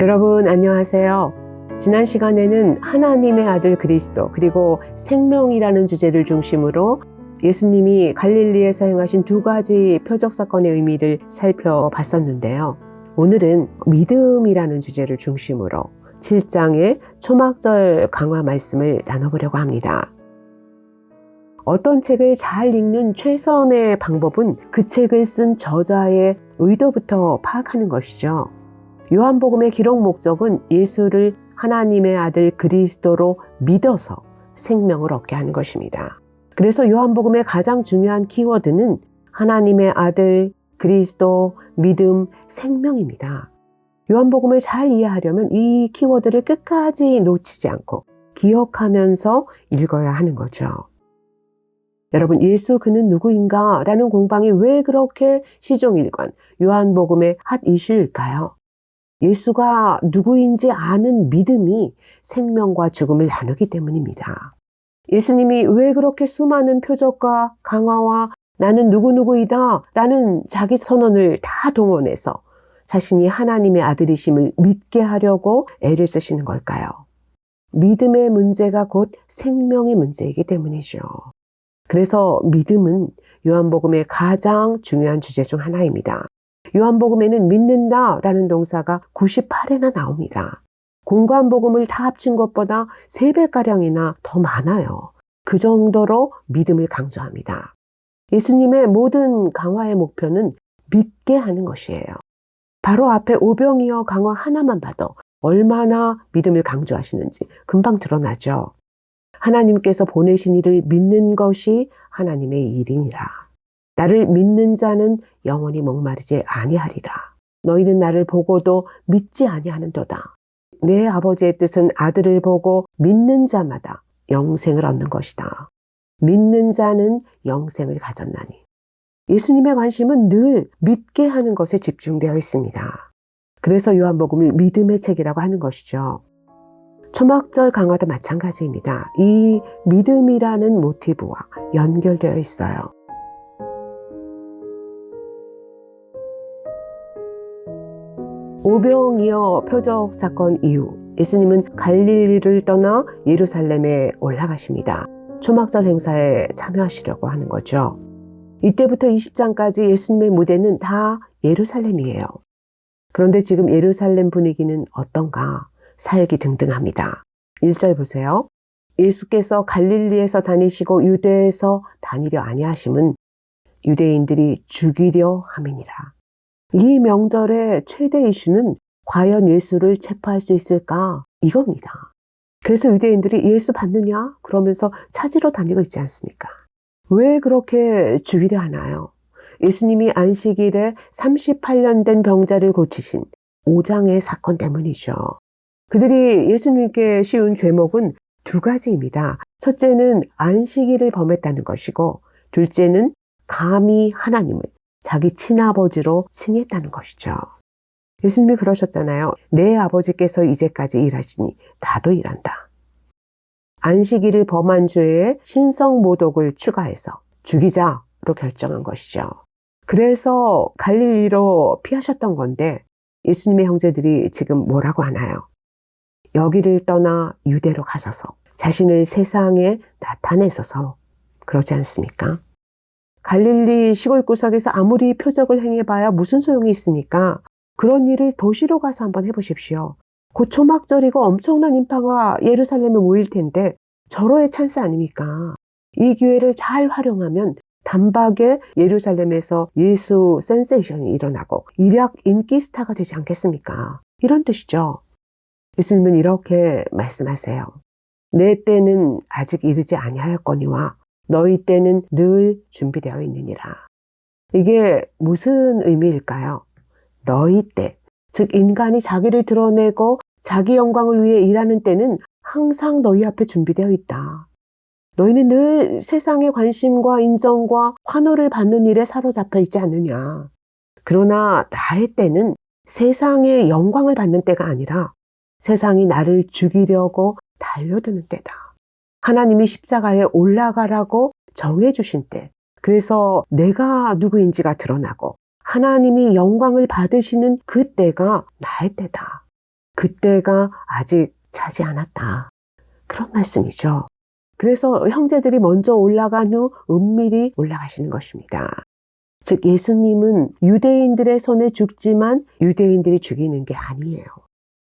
여러분 안녕하세요. 지난 시간에는 하나님의 아들 그리스도 그리고 생명이라는 주제를 중심으로 예수님이 갈릴리에서 행하신 두 가지 표적 사건의 의미를 살펴봤었는데요. 오늘은 믿음이라는 주제를 중심으로 7장의 초막절 강화 말씀을 나눠보려고 합니다. 어떤 책을 잘 읽는 최선의 방법은 그 책을 쓴 저자의 의도부터 파악하는 것이죠. 요한복음의 기록 목적은 예수를 하나님의 아들 그리스도로 믿어서 생명을 얻게 하는 것입니다. 그래서 요한복음의 가장 중요한 키워드는 하나님의 아들, 그리스도, 믿음, 생명입니다. 요한복음을 잘 이해하려면 이 키워드를 끝까지 놓치지 않고 기억하면서 읽어야 하는 거죠. 여러분, 예수 그는 누구인가? 라는 공방이 왜 그렇게 시종일관 요한복음의 핫 이슈일까요? 예수가 누구인지 아는 믿음이 생명과 죽음을 나누기 때문입니다. 예수님이 왜 그렇게 수많은 표적과 강화와 나는 누구누구이다 라는 자기 선언을 다 동원해서 자신이 하나님의 아들이심을 믿게 하려고 애를 쓰시는 걸까요? 믿음의 문제가 곧 생명의 문제이기 때문이죠. 그래서 믿음은 요한복음의 가장 중요한 주제 중 하나입니다. 요한복음에는 믿는다라는 동사가 98회나 나옵니다. 공관복음을 다 합친 것보다 3배가량이나 더 많아요. 그 정도로 믿음을 강조합니다. 예수님의 모든 강화의 목표는 믿게 하는 것이에요. 바로 앞에 오병이어 강화 하나만 봐도 얼마나 믿음을 강조하시는지 금방 드러나죠. 하나님께서 보내신 이를 믿는 것이 하나님의 일이니라. 나를 믿는 자는 영원히 목마르지 아니하리라. 너희는 나를 보고도 믿지 아니하는도다. 내 아버지의 뜻은 아들을 보고 믿는 자마다 영생을 얻는 것이다. 믿는 자는 영생을 가졌나니. 예수님의 관심은 늘 믿게 하는 것에 집중되어 있습니다. 그래서 요한복음을 믿음의 책이라고 하는 것이죠. 초막절 강화도 마찬가지입니다. 이 믿음이라는 모티브와 연결되어 있어요. 오병이어 표적 사건 이후 예수님은 갈릴리를 떠나 예루살렘에 올라가십니다. 초막절 행사에 참여하시려고 하는 거죠. 이때부터 20장까지 예수님의 무대는 다 예루살렘이에요. 그런데 지금 예루살렘 분위기는 어떤가? 살기등등합니다. 1절 보세요. 예수께서 갈릴리에서 다니시고 유대에서 다니려 아니하심은 유대인들이 죽이려 함이니라. 이 명절의 최대 이슈는 과연 예수를 체포할 수 있을까? 이겁니다. 그래서 유대인들이 예수 받느냐? 그러면서 찾으러 다니고 있지 않습니까? 왜 그렇게 죽이려 하나요? 예수님이 안식일에 38년 된 병자를 고치신 5장의 사건 때문이죠. 그들이 예수님께 씌운 죄목은 두 가지입니다. 첫째는 안식일을 범했다는 것이고, 둘째는 감히 하나님을 자기 친아버지로 칭했다는 것이죠. 예수님이 그러셨잖아요. 내 아버지께서 이제까지 일하시니 나도 일한다. 안식일을 범한 죄에 신성모독을 추가해서 죽이자로 결정한 것이죠. 그래서 갈릴리로 피하셨던 건데 예수님의 형제들이 지금 뭐라고 하나요? 여기를 떠나 유대로 가셔서 자신을 세상에 나타내소서 그러지 않습니까? 갈릴리 시골 구석에서 아무리 표적을 행해봐야 무슨 소용이 있습니까? 그런 일을 도시로 가서 한번 해보십시오. 곧 초막절이고 엄청난 인파가 예루살렘에 모일 텐데 절호의 찬스 아닙니까? 이 기회를 잘 활용하면 단박에 예루살렘에서 예수 센세이션이 일어나고 일약 인기 스타가 되지 않겠습니까? 이런 뜻이죠. 예수님은 이렇게 말씀하세요. 내 때는 아직 이르지 아니하였거니와 너희 때는 늘 준비되어 있느니라. 이게 무슨 의미일까요? 너희 때, 즉 인간이 자기를 드러내고 자기 영광을 위해 일하는 때는 항상 너희 앞에 준비되어 있다. 너희는 늘 세상의 관심과 인정과 환호를 받는 일에 사로잡혀 있지 않느냐. 그러나 나의 때는 세상의 영광을 받는 때가 아니라 세상이 나를 죽이려고 달려드는 때다. 하나님이 십자가에 올라가라고 정해주신 때, 그래서 내가 누구인지가 드러나고 하나님이 영광을 받으시는 그 때가 나의 때다. 그때가 아직 차지 않았다. 그런 말씀이죠. 그래서 형제들이 먼저 올라간 후 은밀히 올라가시는 것입니다. 즉 예수님은 유대인들의 손에 죽지만 유대인들이 죽이는 게 아니에요.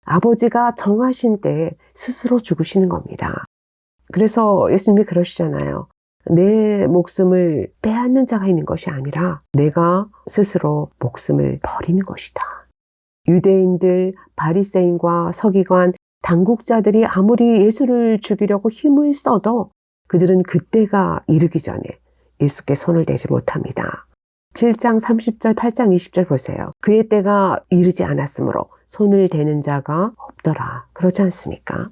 아버지가 정하신 때에 스스로 죽으시는 겁니다. 그래서 예수님이 그러시잖아요. 내 목숨을 빼앗는 자가 있는 것이 아니라 내가 스스로 목숨을 버리는 것이다. 유대인들, 바리새인과 서기관, 당국자들이 아무리 예수를 죽이려고 힘을 써도 그들은 그때가 이르기 전에 예수께 손을 대지 못합니다. 7장 30절, 8장 20절 보세요. 그의 때가 이르지 않았으므로 손을 대는 자가 없더라. 그렇지 않습니까?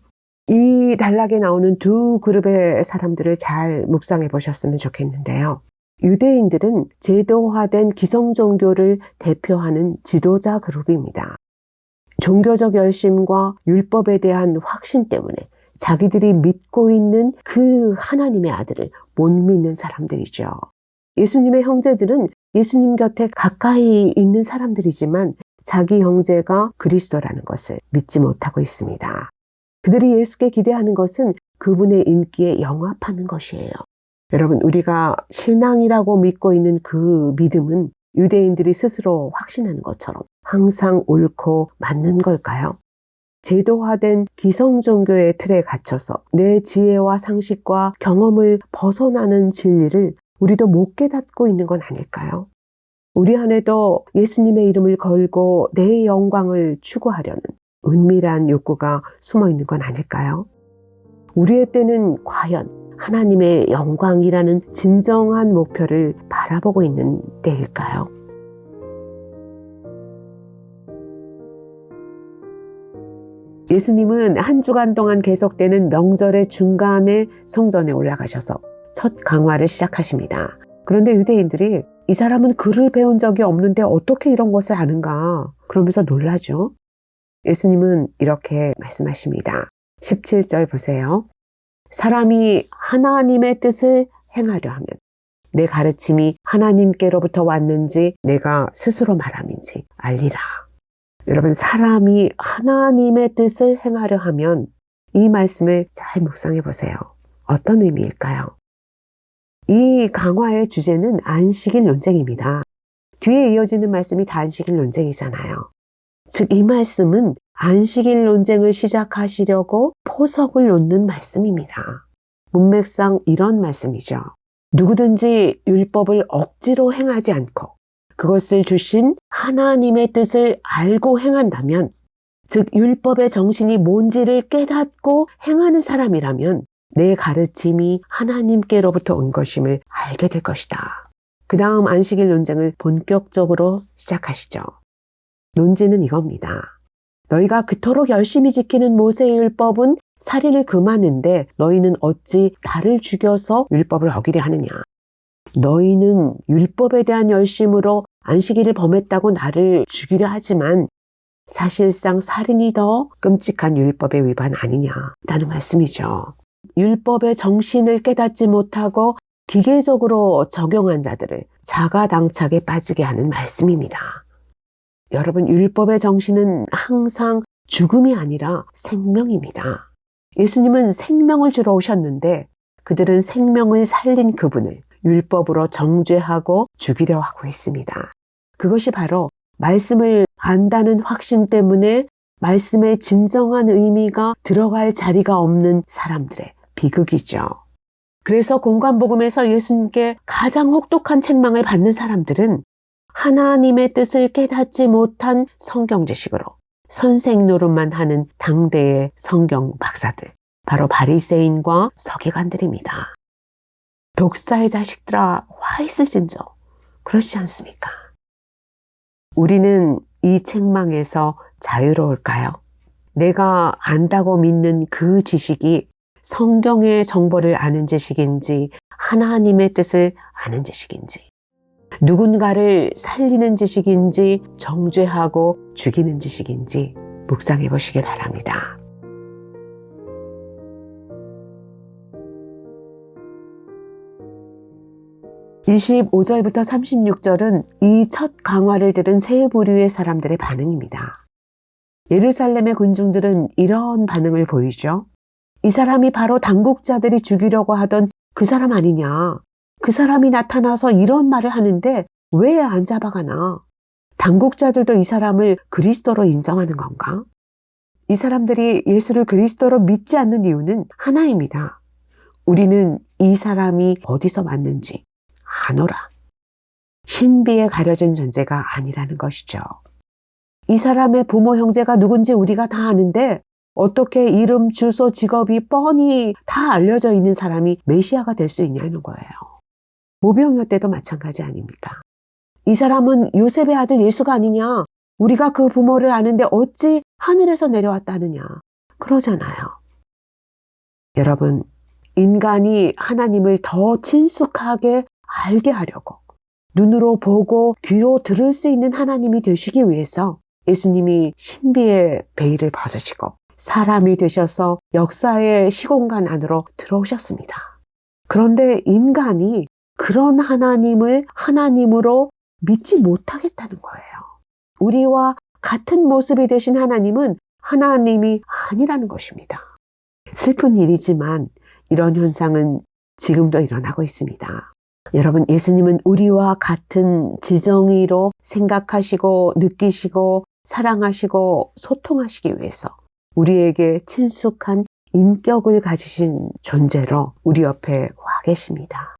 이 단락에 나오는 두 그룹의 사람들을 잘 묵상해 보셨으면 좋겠는데요. 유대인들은 제도화된 기성 종교를 대표하는 지도자 그룹입니다. 종교적 열심과 율법에 대한 확신 때문에 자기들이 믿고 있는 그 하나님의 아들을 못 믿는 사람들이죠. 예수님의 형제들은 예수님 곁에 가까이 있는 사람들이지만 자기 형제가 그리스도라는 것을 믿지 못하고 있습니다. 그들이 예수께 기대하는 것은 그분의 인기에 영합하는 것이에요. 여러분, 우리가 신앙이라고 믿고 있는 그 믿음은 유대인들이 스스로 확신하는 것처럼 항상 옳고 맞는 걸까요? 제도화된 기성 종교의 틀에 갇혀서 내 지혜와 상식과 경험을 벗어나는 진리를 우리도 못 깨닫고 있는 건 아닐까요? 우리 안에도 예수님의 이름을 걸고 내 영광을 추구하려는 은밀한 욕구가 숨어 있는 건 아닐까요? 우리의 때는 과연 하나님의 영광이라는 진정한 목표를 바라보고 있는 때일까요? 예수님은 한 주간 동안 계속되는 명절의 중간에 성전에 올라가셔서 첫 강화를 시작하십니다. 그런데 유대인들이 이 사람은 글을 배운 적이 없는데 어떻게 이런 것을 아는가? 그러면서 놀라죠. 예수님은 이렇게 말씀하십니다. 17절 보세요. 사람이 하나님의 뜻을 행하려 하면 내 가르침이 하나님께로부터 왔는지 내가 스스로 말함인지 알리라. 여러분, 사람이 하나님의 뜻을 행하려 하면 이 말씀을 잘 묵상해 보세요. 어떤 의미일까요? 이 강화의 주제는 안식일 논쟁입니다. 뒤에 이어지는 말씀이 다 안식일 논쟁이잖아요. 즉 이 말씀은 안식일 논쟁을 시작하시려고 포석을 놓는 말씀입니다. 문맥상 이런 말씀이죠. 누구든지 율법을 억지로 행하지 않고 그것을 주신 하나님의 뜻을 알고 행한다면, 즉 율법의 정신이 뭔지를 깨닫고 행하는 사람이라면 내 가르침이 하나님께로부터 온 것임을 알게 될 것이다. 그 다음 안식일 논쟁을 본격적으로 시작하시죠. 논지는 이겁니다. 너희가 그토록 열심히 지키는 모세의 율법은 살인을 금하는데 너희는 어찌 나를 죽여서 율법을 어기려 하느냐. 너희는 율법에 대한 열심으로 안식일을 범했다고 나를 죽이려 하지만 사실상 살인이 더 끔찍한 율법의 위반 아니냐라는 말씀이죠. 율법의 정신을 깨닫지 못하고 기계적으로 적용한 자들을 자가당착에 빠지게 하는 말씀입니다. 여러분, 율법의 정신은 항상 죽음이 아니라 생명입니다. 예수님은 생명을 주러 오셨는데 그들은 생명을 살린 그분을 율법으로 정죄하고 죽이려 하고 있습니다. 그것이 바로 말씀을 안다는 확신 때문에 말씀의 진정한 의미가 들어갈 자리가 없는 사람들의 비극이죠. 그래서 공관복음에서 예수님께 가장 혹독한 책망을 받는 사람들은 하나님의 뜻을 깨닫지 못한 성경 지식으로 선생 노릇만 하는 당대의 성경 박사들, 바로 바리새인과 서기관들입니다. 독사의 자식들아, 화 있을진저. 그렇지 않습니까? 우리는 이 책망에서 자유로울까요? 내가 안다고 믿는 그 지식이 성경의 정보를 아는 지식인지 하나님의 뜻을 아는 지식인지, 누군가를 살리는 지식인지 정죄하고 죽이는 지식인지 묵상해 보시길 바랍니다. (25절부터 36절은 이 첫 강화를 들은 세 부류의 사람들의 반응입니다. 예루살렘의 군중들은 이런 반응을 보이죠. 이 사람이 바로 당국자들이 죽이려고 하던 그 사람 아니냐. 그 사람이 나타나서 이런 말을 하는데 왜 안 잡아가나? 당국자들도 이 사람을 그리스도로 인정하는 건가? 이 사람들이 예수를 그리스도로 믿지 않는 이유는 하나입니다. 우리는 이 사람이 어디서 왔는지 아노라. 신비에 가려진 존재가 아니라는 것이죠. 이 사람의 부모 형제가 누군지 우리가 다 아는데 어떻게 이름, 주소, 직업이 뻔히 다 알려져 있는 사람이 메시아가 될 수 있냐는 거예요. 모병이어 때도 마찬가지 아닙니까? 이 사람은 요셉의 아들 예수가 아니냐? 우리가 그 부모를 아는데 어찌 하늘에서 내려왔다느냐? 그러잖아요. 여러분, 인간이 하나님을 더 친숙하게 알게 하려고 눈으로 보고 귀로 들을 수 있는 하나님이 되시기 위해서 예수님이 신비의 베일을 벗으시고 사람이 되셔서 역사의 시공간 안으로 들어오셨습니다. 그런데 인간이 그런 하나님을 하나님으로 믿지 못하겠다는 거예요. 우리와 같은 모습이 되신 하나님은 하나님이 아니라는 것입니다. 슬픈 일이지만 이런 현상은 지금도 일어나고 있습니다. 여러분, 예수님은 우리와 같은 지정의로 생각하시고 느끼시고 사랑하시고 소통하시기 위해서 우리에게 친숙한 인격을 가지신 존재로 우리 옆에 와 계십니다.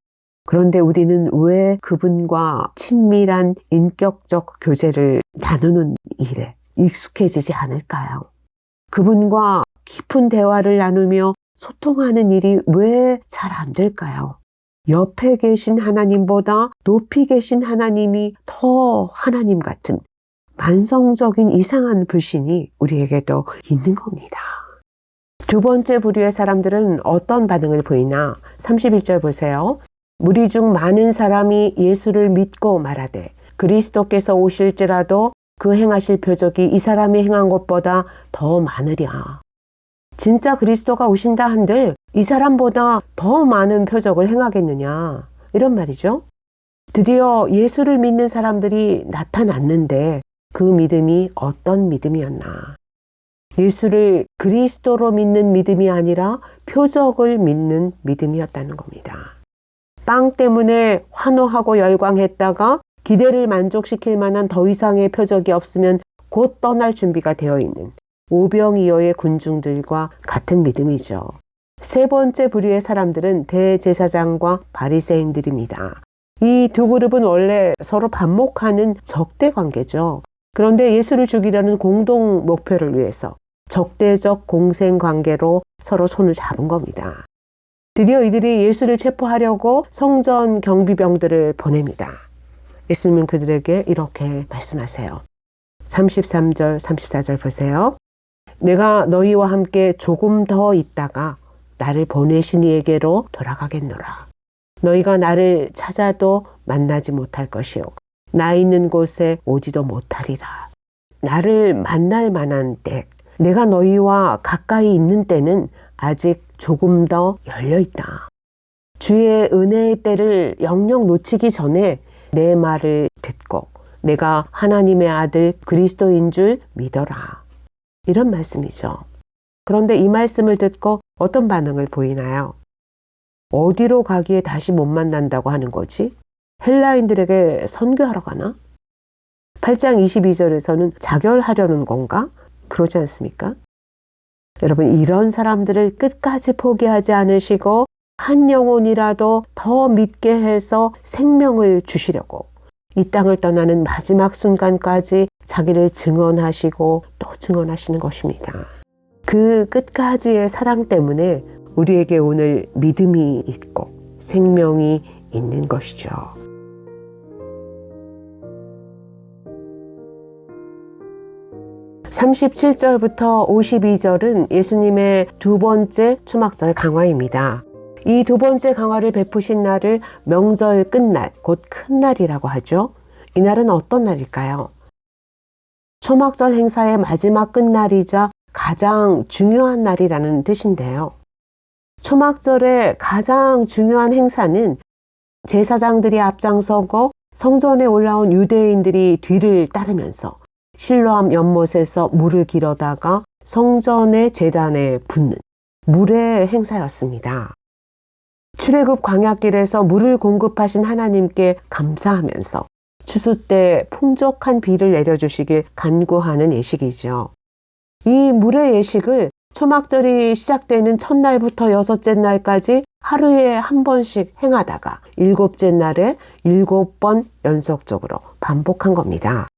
그런데 우리는 왜 그분과 친밀한 인격적 교제를 나누는 일에 익숙해지지 않을까요? 그분과 깊은 대화를 나누며 소통하는 일이 왜 잘 안 될까요? 옆에 계신 하나님보다 높이 계신 하나님이 더 하나님 같은 만성적인 이상한 불신이 우리에게도 있는 겁니다. 두 번째 부류의 사람들은 어떤 반응을 보이나? 31절 보세요. 무리 중 많은 사람이 예수를 믿고 말하되 그리스도께서 오실지라도 그 행하실 표적이 이 사람이 행한 것보다 더 많으랴. 진짜 그리스도가 오신다 한들 이 사람보다 더 많은 표적을 행하겠느냐, 이런 말이죠. 드디어 예수를 믿는 사람들이 나타났는데 그 믿음이 어떤 믿음이었나? 예수를 그리스도로 믿는 믿음이 아니라 표적을 믿는 믿음이었다는 겁니다. 빵 때문에 환호하고 열광했다가 기대를 만족시킬 만한 더 이상의 표적이 없으면 곧 떠날 준비가 되어 있는 오병이어의 군중들과 같은 믿음이죠. 세 번째 부류의 사람들은 대제사장과 바리새인들입니다. 이 두 그룹은 원래 서로 반목하는 적대 관계죠. 그런데 예수를 죽이려는 공동 목표를 위해서 적대적 공생 관계로 서로 손을 잡은 겁니다. 드디어 이들이 예수를 체포하려고 성전 경비병들을 보냅니다. 예수님은 그들에게 이렇게 말씀하세요. 33절, 34절 보세요. 내가 너희와 함께 조금 더 있다가 나를 보내신 이에게로 돌아가겠노라. 너희가 나를 찾아도 만나지 못할 것이요. 나 있는 곳에 오지도 못하리라. 나를 만날 만한 때, 내가 너희와 가까이 있는 때는 아직 조금 더 열려있다. 주의 은혜의 때를 영영 놓치기 전에 내 말을 듣고 내가 하나님의 아들 그리스도인 줄 믿어라. 이런 말씀이죠. 그런데 이 말씀을 듣고 어떤 반응을 보이나요? 어디로 가기에 다시 못 만난다고 하는 거지? 헬라인들에게 선교하러 가나? 8장 22절에서는 자결하려는 건가? 그러지 않습니까? 여러분, 이런 사람들을 끝까지 포기하지 않으시고 한 영혼이라도 더 믿게 해서 생명을 주시려고 이 땅을 떠나는 마지막 순간까지 자기를 증언하시고 또 증언하시는 것입니다. 그 끝까지의 사랑 때문에 우리에게 오늘 믿음이 있고 생명이 있는 것이죠. (37절부터) (52절은) 예수님의 두 번째 초막절 강화입니다. 이 두 번째 강화를 베푸신 날을 명절 끝날, 곧 큰 날이라고 하죠. 이 날은 어떤 날일까요? 초막절 행사의 마지막 끝날이자 가장 중요한 날이라는 뜻인데요. 초막절의 가장 중요한 행사는 제사장들이 앞장서고 성전에 올라온 유대인들이 뒤를 따르면서 실로암 연못에서 물을 길어다가 성전의 제단에 붓는 물의 행사였습니다. 출애굽 광야길에서 물을 공급하신 하나님께 감사하면서 추수 때 풍족한 비를 내려주시길 간구하는 예식이죠. 이 물의 예식을 초막절이 시작되는 첫날부터 여섯째 날까지 하루에 한 번씩 행하다가 일곱째 날에 7번 연속적으로 반복한 겁니다.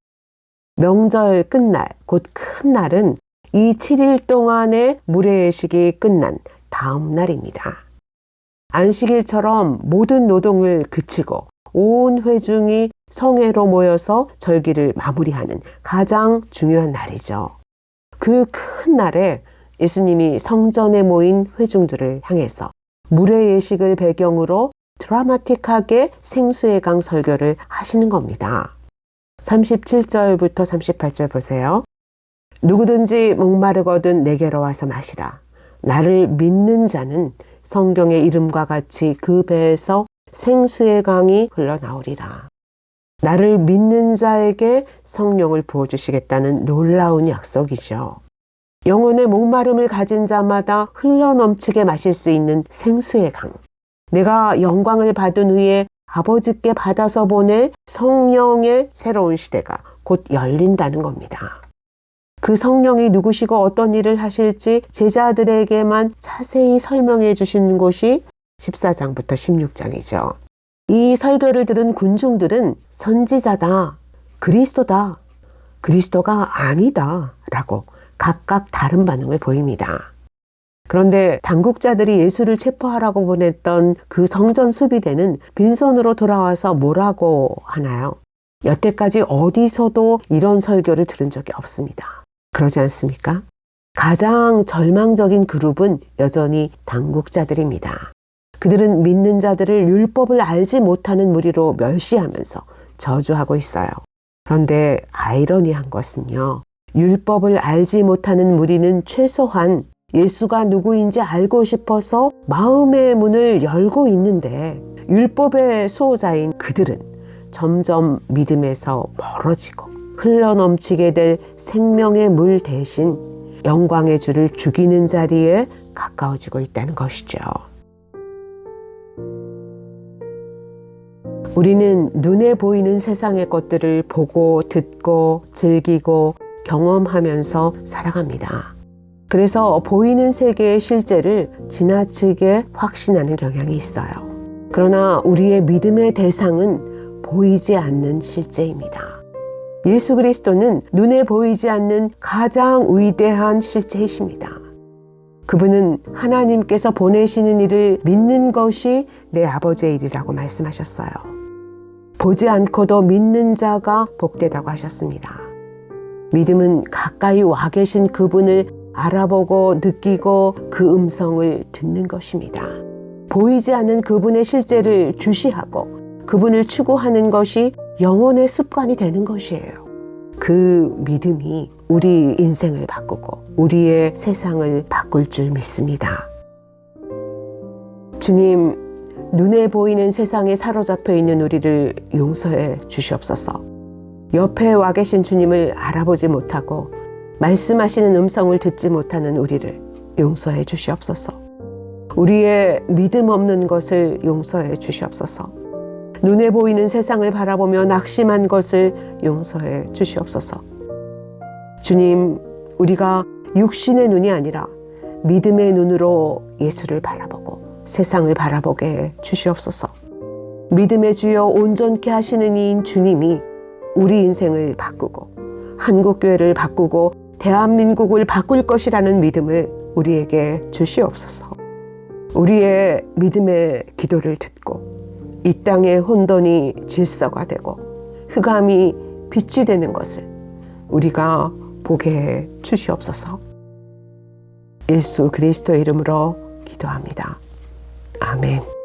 명절 끝날, 곧 큰 날은 이 7일 동안의 물의 예식이 끝난 다음 날입니다. 안식일처럼 모든 노동을 그치고 온 회중이 성회로 모여서 절기를 마무리하는 가장 중요한 날이죠. 그 큰 날에 예수님이 성전에 모인 회중들을 향해서 물의 예식을 배경으로 드라마틱하게 생수의 강 설교를 하시는 겁니다. 37절부터 38절 보세요. 누구든지 목마르거든 내게로 와서 마시라. 나를 믿는 자는 성경의 이름과 같이 그 배에서 생수의 강이 흘러나오리라. 나를 믿는 자에게 성령을 부어주시겠다는 놀라운 약속이죠. 영혼의 목마름을 가진 자마다 흘러넘치게 마실 수 있는 생수의 강. 내가 영광을 받은 후에 아버지께 받아서 보낼 성령의 새로운 시대가 곧 열린다는 겁니다. 그 성령이 누구시고 어떤 일을 하실지 제자들에게만 자세히 설명해 주시는 곳이 14장부터 16장이죠. 이 설교를 들은 군중들은 선지자다, 그리스도다, 그리스도가 아니다 라고 각각 다른 반응을 보입니다. 그런데 당국자들이 예수를 체포하라고 보냈던 그 성전 수비대는 빈손으로 돌아와서 뭐라고 하나요? 여태까지 어디서도 이런 설교를 들은 적이 없습니다. 그러지 않습니까? 가장 절망적인 그룹은 여전히 당국자들입니다. 그들은 믿는 자들을 율법을 알지 못하는 무리로 멸시하면서 저주하고 있어요. 그런데 아이러니한 것은요. 율법을 알지 못하는 무리는 최소한 예수가 누구인지 알고 싶어서 마음의 문을 열고 있는데 율법의 수호자인 그들은 점점 믿음에서 멀어지고 흘러넘치게 될 생명의 물 대신 영광의 주를 죽이는 자리에 가까워지고 있다는 것이죠. 우리는 눈에 보이는 세상의 것들을 보고 듣고 즐기고 경험하면서 살아갑니다. 그래서 보이는 세계의 실제를 지나치게 확신하는 경향이 있어요. 그러나 우리의 믿음의 대상은 보이지 않는 실제입니다. 예수 그리스도는 눈에 보이지 않는 가장 위대한 실제이십니다. 그분은 하나님께서 보내시는 일을 믿는 것이 내 아버지의 일이라고 말씀하셨어요. 보지 않고도 믿는 자가 복되다고 하셨습니다. 믿음은 가까이 와 계신 그분을 알아보고 느끼고 그 음성을 듣는 것입니다. 보이지 않는 그분의 실제를 주시하고 그분을 추구하는 것이 영혼의 습관이 되는 것이에요. 그 믿음이 우리 인생을 바꾸고 우리의 세상을 바꿀 줄 믿습니다. 주님, 눈에 보이는 세상에 사로잡혀 있는 우리를 용서해 주시옵소서. 옆에 와 계신 주님을 알아보지 못하고 말씀하시는 음성을 듣지 못하는 우리를 용서해 주시옵소서. 우리의 믿음 없는 것을 용서해 주시옵소서. 눈에 보이는 세상을 바라보며 낙심한 것을 용서해 주시옵소서. 주님, 우리가 육신의 눈이 아니라 믿음의 눈으로 예수를 바라보고 세상을 바라보게 주시옵소서. 믿음의 주여 온전케 하시는 이인 주님이 우리 인생을 바꾸고 한국교회를 바꾸고 대한민국을 바꿀 것이라는 믿음을 우리에게 주시옵소서. 우리의 믿음의 기도를 듣고 이 땅의 혼돈이 질서가 되고 흑암이 빛이 되는 것을 우리가 보게 해 주시옵소서. 예수 그리스도의 이름으로 기도합니다. 아멘.